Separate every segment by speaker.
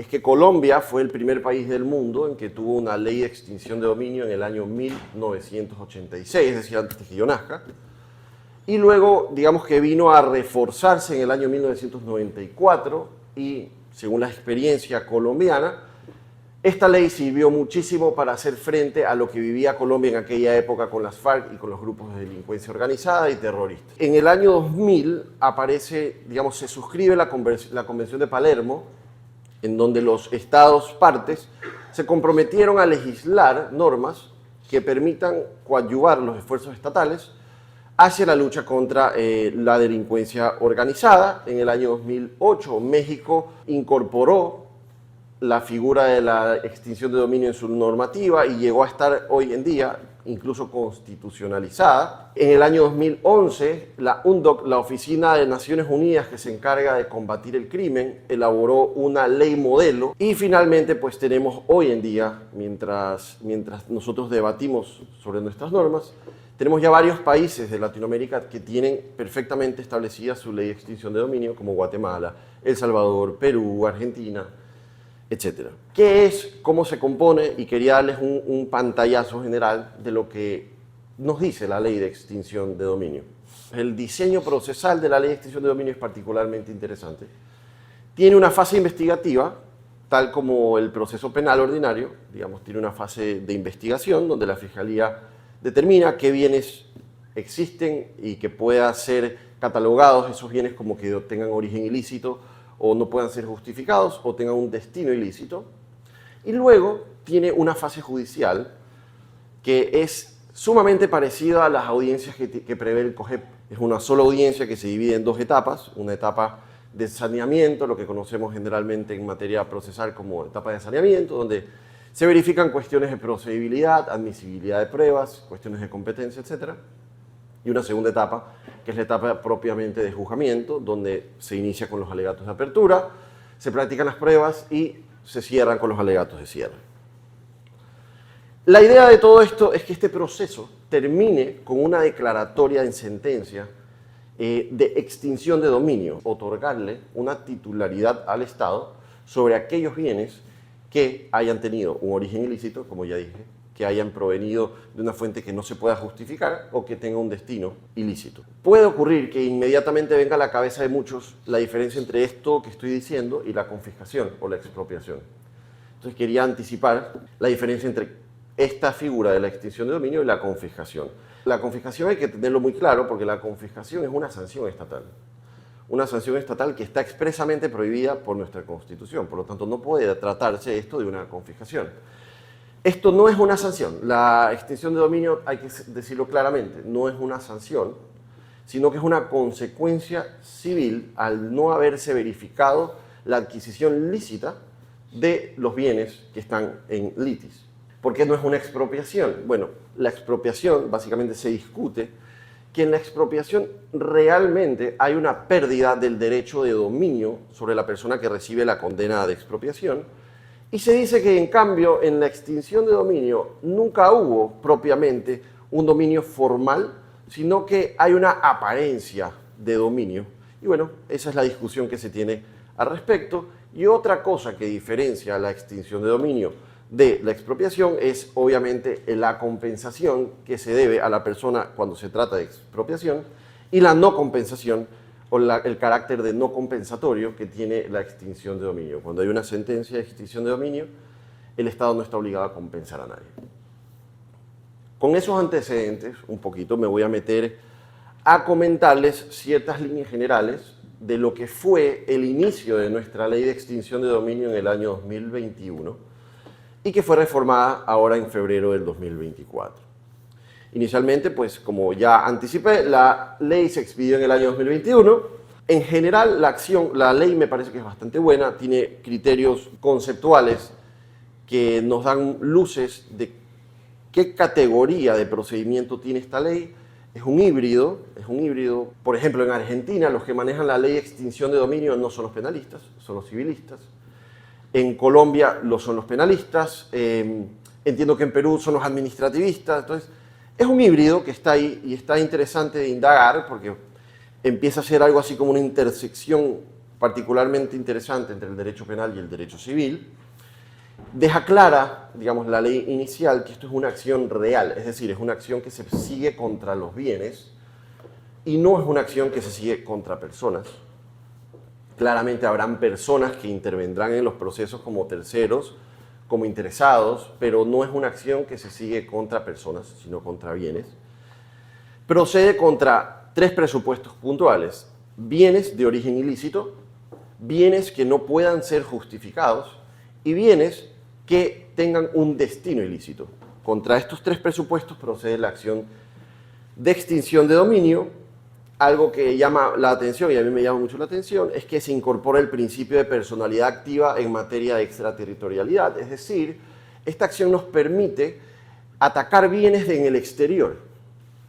Speaker 1: es que Colombia fue el primer país del mundo en que tuvo una ley de extinción de dominio en el año 1986, es decir, antes de que yo nazca. Y luego, digamos que vino a reforzarse en el año 1994 y, según la experiencia colombiana, esta ley sirvió muchísimo para hacer frente a lo que vivía Colombia en aquella época con las FARC y con los grupos de delincuencia organizada y terroristas. En el año 2000 aparece, digamos, se suscribe la Convención de Palermo, en donde los estados partes se comprometieron a legislar normas que permitan coadyuvar los esfuerzos estatales hacia la lucha contra la delincuencia organizada. En el año 2008 México incorporó la figura de la extinción de dominio en su normativa y llegó a estar hoy en día incluso constitucionalizada. En el año 2011, la UNODC, la Oficina de Naciones Unidas que se encarga de combatir el crimen, elaboró una ley modelo. Y finalmente, pues tenemos hoy en día, mientras nosotros debatimos sobre nuestras normas, tenemos ya varios países de Latinoamérica que tienen perfectamente establecida su ley de extinción de dominio, como Guatemala, El Salvador, Perú, Argentina, etcétera. ¿Qué es? ¿Cómo se compone? Y quería darles un pantallazo general de lo que nos dice la ley de extinción de dominio. El diseño procesal de la ley de extinción de dominio es particularmente interesante. Tiene una fase investigativa, tal como el proceso penal ordinario, digamos, tiene una fase de investigación donde la Fiscalía determina qué bienes existen y que puedan ser catalogados esos bienes como que tengan origen ilícito o no puedan ser justificados o tengan un destino ilícito. Y luego tiene una fase judicial que es sumamente parecida a las audiencias que prevé el COGEP. Es una sola audiencia que se divide en dos etapas, una etapa de saneamiento, lo que conocemos generalmente en materia procesal como etapa de saneamiento, donde se verifican cuestiones de procedibilidad, admisibilidad de pruebas, cuestiones de competencia, etc. Y una segunda etapa, que es la etapa propiamente de juzgamiento, donde se inicia con los alegatos de apertura, se practican las pruebas y se cierran con los alegatos de cierre. La idea de todo esto es que este proceso termine con una declaratoria en sentencia de extinción de dominio, otorgarle una titularidad al Estado sobre aquellos bienes que hayan tenido un origen ilícito, como ya dije, que hayan provenido de una fuente que no se pueda justificar o que tenga un destino ilícito. Puede ocurrir que inmediatamente venga a la cabeza de muchos la diferencia entre esto que estoy diciendo y la confiscación o la expropiación. Entonces quería anticipar la diferencia entre esta figura de la extinción de dominio y la confiscación. La confiscación hay que tenerlo muy claro porque la confiscación es una sanción estatal. Una sanción estatal que está expresamente prohibida por nuestra Constitución. Por lo tanto, no puede tratarse esto de una confiscación. Esto no es una sanción. La extinción de dominio, hay que decirlo claramente, no es una sanción, sino que es una consecuencia civil al no haberse verificado la adquisición lícita de los bienes que están en litis. ¿Por qué no es una expropiación? Bueno, la expropiación básicamente se discute que en la expropiación realmente hay una pérdida del derecho de dominio sobre la persona que recibe la condena de expropiación. Y se dice que, en cambio, en la extinción de dominio nunca hubo propiamente un dominio formal, sino que hay una apariencia de dominio. Y bueno, esa es la discusión que se tiene al respecto. Y otra cosa que diferencia la extinción de dominio de la expropiación es, obviamente, la compensación que se debe a la persona cuando se trata de expropiación y la no compensación o el carácter de no compensatorio que tiene la extinción de dominio. Cuando hay una sentencia de extinción de dominio, el Estado no está obligado a compensar a nadie. Con esos antecedentes, un poquito me voy a meter a comentarles ciertas líneas generales de lo que fue el inicio de nuestra ley de extinción de dominio en el año 2021 y que fue reformada ahora en febrero del 2024. Inicialmente, pues como ya anticipé, la ley se expidió en el año 2021. En general, la ley me parece que es bastante buena, tiene criterios conceptuales que nos dan luces de qué categoría de procedimiento tiene esta ley. Es un híbrido. Por ejemplo, en Argentina, los que manejan la ley de extinción de dominio no son los penalistas, son los civilistas. En Colombia lo son los penalistas. Entiendo que en Perú son los administrativistas. Entonces, es un híbrido que está ahí y está interesante de indagar porque empieza a ser algo así como una intersección particularmente interesante entre el derecho penal y el derecho civil. Deja clara, digamos, la ley inicial que esto es una acción real, es decir, es una acción que se sigue contra los bienes y no es una acción que se sigue contra personas. Claramente habrán personas que intervendrán en los procesos como terceros, como interesados, pero no es una acción que se sigue contra personas, sino contra bienes. Procede contra 3 presupuestos puntuales: bienes de origen ilícito, bienes que no puedan ser justificados y bienes que tengan un destino ilícito. Contra estos 3 presupuestos procede la acción de extinción de dominio. Algo que llama la atención, y a mí me llama mucho la atención, es que se incorpora el principio de personalidad activa en materia de extraterritorialidad. Es decir, esta acción nos permite atacar bienes en el exterior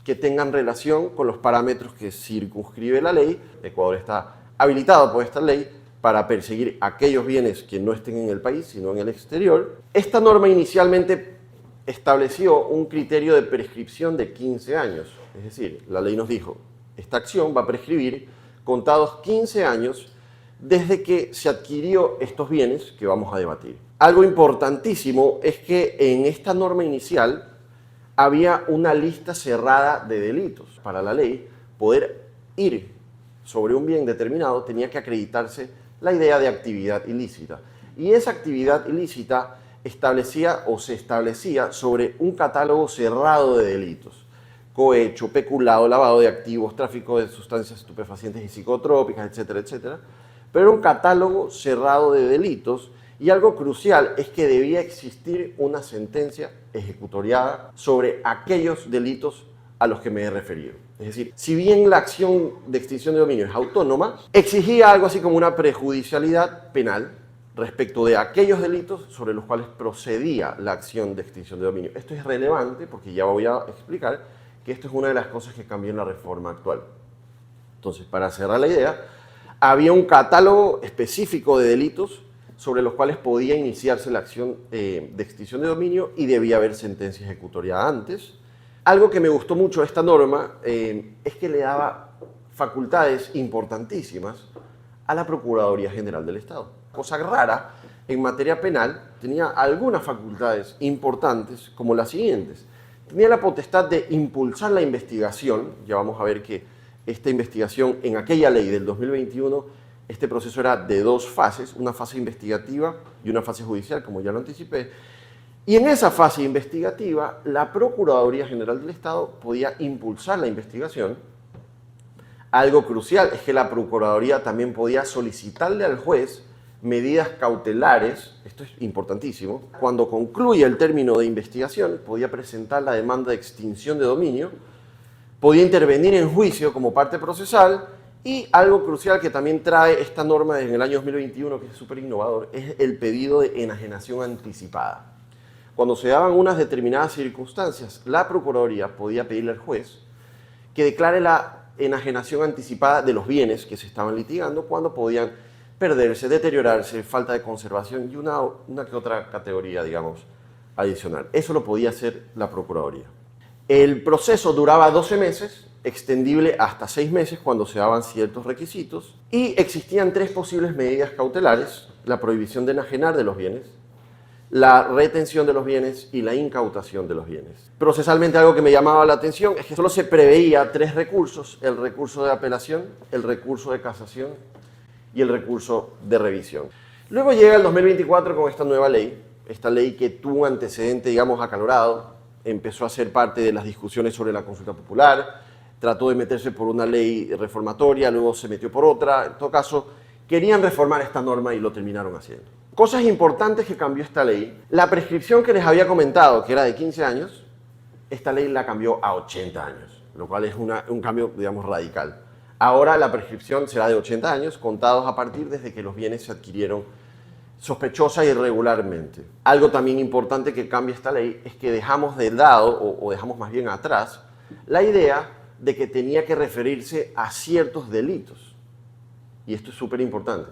Speaker 1: que tengan relación con los parámetros que circunscribe la ley. Ecuador está habilitado por esta ley para perseguir aquellos bienes que no estén en el país, sino en el exterior. Esta norma inicialmente estableció un criterio de prescripción de 15 años. Es decir, la ley nos dijo: esta acción va a prescribir contados 15 años desde que se adquirió estos bienes que vamos a debatir. Algo importantísimo es que en esta norma inicial había una lista cerrada de delitos. Para la ley poder ir sobre un bien determinado tenía que acreditarse la idea de actividad ilícita. Y esa actividad ilícita establecía o se establecía sobre un catálogo cerrado de delitos: cohecho, peculado, lavado de activos, tráfico de sustancias estupefacientes y psicotrópicas, etcétera, etcétera. Pero era un catálogo cerrado de delitos, y algo crucial es que debía existir una sentencia ejecutoriada sobre aquellos delitos a los que me he referido. Es decir, si bien la acción de extinción de dominio es autónoma, exigía algo así como una prejudicialidad penal respecto de aquellos delitos sobre los cuales procedía la acción de extinción de dominio. Esto es relevante porque ya voy a explicar que esto es una de las cosas que cambió en la reforma actual. Entonces, para cerrar la idea, había un catálogo específico de delitos sobre los cuales podía iniciarse la acción de extinción de dominio y debía haber sentencia ejecutoria antes. Algo que me gustó mucho de esta norma es que le daba facultades importantísimas a la Procuraduría General del Estado. Cosa rara, en materia penal tenía algunas facultades importantes como las siguientes. Tenía la potestad de impulsar la investigación. Ya vamos a ver que esta investigación en aquella ley del 2021, este proceso era de 2 fases, una fase investigativa y una fase judicial, como ya lo anticipé. Y en esa fase investigativa, la Procuraduría General del Estado podía impulsar la investigación. Algo crucial es que la Procuraduría también podía solicitarle al juez medidas cautelares. Esto es importantísimo. Cuando concluye el término de investigación, podía presentar la demanda de extinción de dominio, podía intervenir en juicio como parte procesal, y algo crucial que también trae esta norma en el año 2021, que es súper innovador, es el pedido de enajenación anticipada. Cuando se daban unas determinadas circunstancias, la Procuraduría podía pedirle al juez que declare la enajenación anticipada de los bienes que se estaban litigando, cuando podían perderse, deteriorarse, falta de conservación y una que otra categoría, digamos, adicional. Eso lo podía hacer la Procuraduría. El proceso duraba 12 meses, extendible hasta 6 meses cuando se daban ciertos requisitos, y existían 3 posibles medidas cautelares: la prohibición de enajenar de los bienes, la retención de los bienes y la incautación de los bienes. Procesalmente, algo que me llamaba la atención es que solo se preveía 3 recursos: el recurso de apelación, el recurso de casación y el recurso de revisión. Luego llega el 2024 con esta nueva ley, esta ley que tuvo un antecedente, digamos, acalorado, empezó a ser parte de las discusiones sobre la consulta popular, trató de meterse por una ley reformatoria, luego se metió por otra. En todo caso, querían reformar esta norma y lo terminaron haciendo. Cosas importantes que cambió esta ley: la prescripción que les había comentado, que era de 15 años, esta ley la cambió a 80 años, lo cual es un cambio, digamos, radical. Ahora la prescripción será de 80 años, contados a partir desde que los bienes se adquirieron sospechosa y irregularmente. Algo también importante que cambia esta ley es que dejamos de lado, o dejamos más bien atrás, la idea de que tenía que referirse a ciertos delitos. Y esto es súper importante.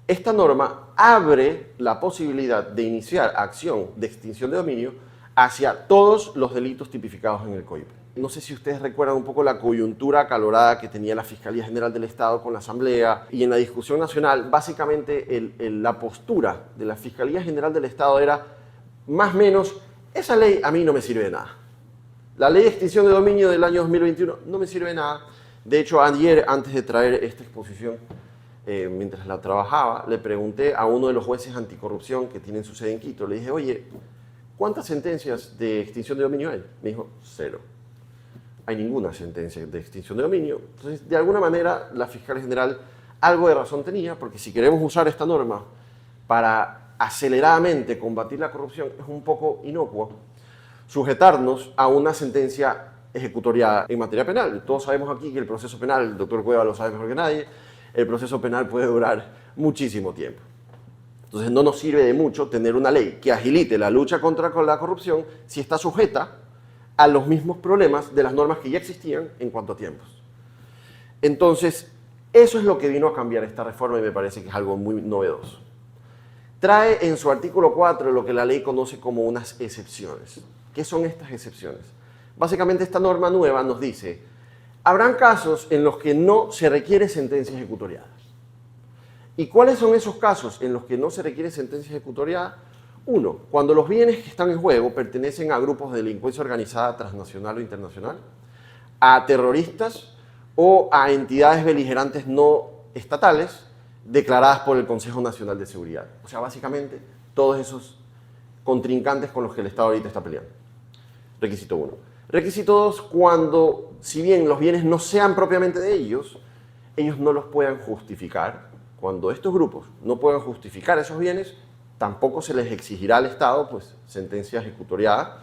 Speaker 1: Esta norma abre la posibilidad de iniciar acción de extinción de dominio hacia todos los delitos tipificados en el COIP. no sé si ustedes recuerdan un poco la coyuntura acalorada que tenía la Fiscalía General del Estado con la Asamblea y en la discusión nacional, básicamente la postura de la Fiscalía General del Estado era, más o menos, esa ley a mí no me sirve de nada. La ley de extinción de dominio del año 2021 no me sirve de nada. De hecho, ayer, antes de traer esta exposición, mientras la trabajaba, le pregunté a uno de los jueces anticorrupción que tienen su sede en Quito, le dije, oye, ¿cuántas sentencias de extinción de dominio hay? Me dijo, 0. Hay ninguna sentencia de extinción de dominio. Entonces, de alguna manera, la fiscal general algo de razón tenía, porque si queremos usar esta norma para aceleradamente combatir la corrupción, es un poco inocuo sujetarnos a una sentencia ejecutoriada en materia penal. Todos sabemos aquí que el proceso penal, el doctor Cueva lo sabe mejor que nadie, el proceso penal puede durar muchísimo tiempo. Entonces no nos sirve de mucho tener una ley que agilite la lucha contra la corrupción si está sujeta a los mismos problemas de las normas que ya existían en cuanto a tiempos. Entonces, eso es lo que vino a cambiar esta reforma y me parece que es algo muy novedoso. Trae en su artículo 4 lo que la ley conoce como unas excepciones. ¿Qué son estas excepciones? Básicamente esta norma nueva nos dice, habrán casos en los que no se requiere sentencia ejecutoriada. ¿Y cuáles son esos casos en los que no se requiere sentencia ejecutoriada? Uno, cuando los bienes que están en juego pertenecen a grupos de delincuencia organizada transnacional o internacional, a terroristas o a entidades beligerantes no estatales declaradas por el Consejo Nacional de Seguridad. O sea, básicamente, todos esos contrincantes con los que el Estado ahorita está peleando. Requisito 1. Requisito 2, cuando, si bien los bienes no sean propiamente de ellos, ellos no los puedan justificar. Cuando estos grupos no puedan justificar esos bienes, tampoco se les exigirá al Estado, pues, sentencia ejecutoriada.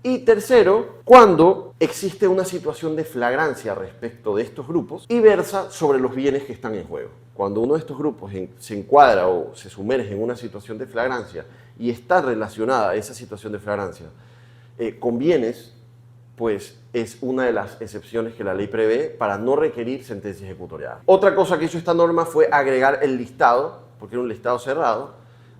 Speaker 1: Y tercero, cuando existe una situación de flagrancia respecto de estos grupos y versa sobre los bienes que están en juego. Cuando uno de estos grupos se encuadra o se sumerge en una situación de flagrancia y está relacionada a esa situación de flagrancia con bienes, pues es una de las excepciones que la ley prevé para no requerir sentencia ejecutoriada. Otra cosa que hizo esta norma fue agregar el listado, porque era un listado cerrado,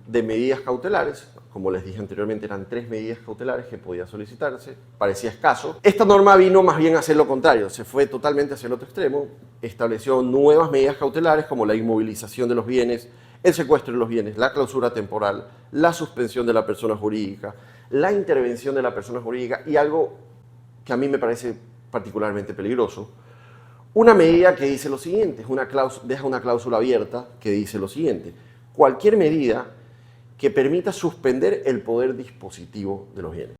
Speaker 1: de medidas cautelares. Como les dije anteriormente, eran 3 medidas cautelares que podía solicitarse. Parecía escaso. Esta norma vino más bien a hacer lo contrario. Se fue totalmente hacia el otro extremo. Estableció nuevas medidas cautelares como la inmovilización de los bienes, el secuestro de los bienes, la clausura temporal, la suspensión de la persona jurídica, la intervención de la persona jurídica y algo que a mí me parece particularmente peligroso, una medida que dice lo siguiente, deja una cláusula abierta que dice lo siguiente: cualquier medida que permita suspender el poder dispositivo de los bienes.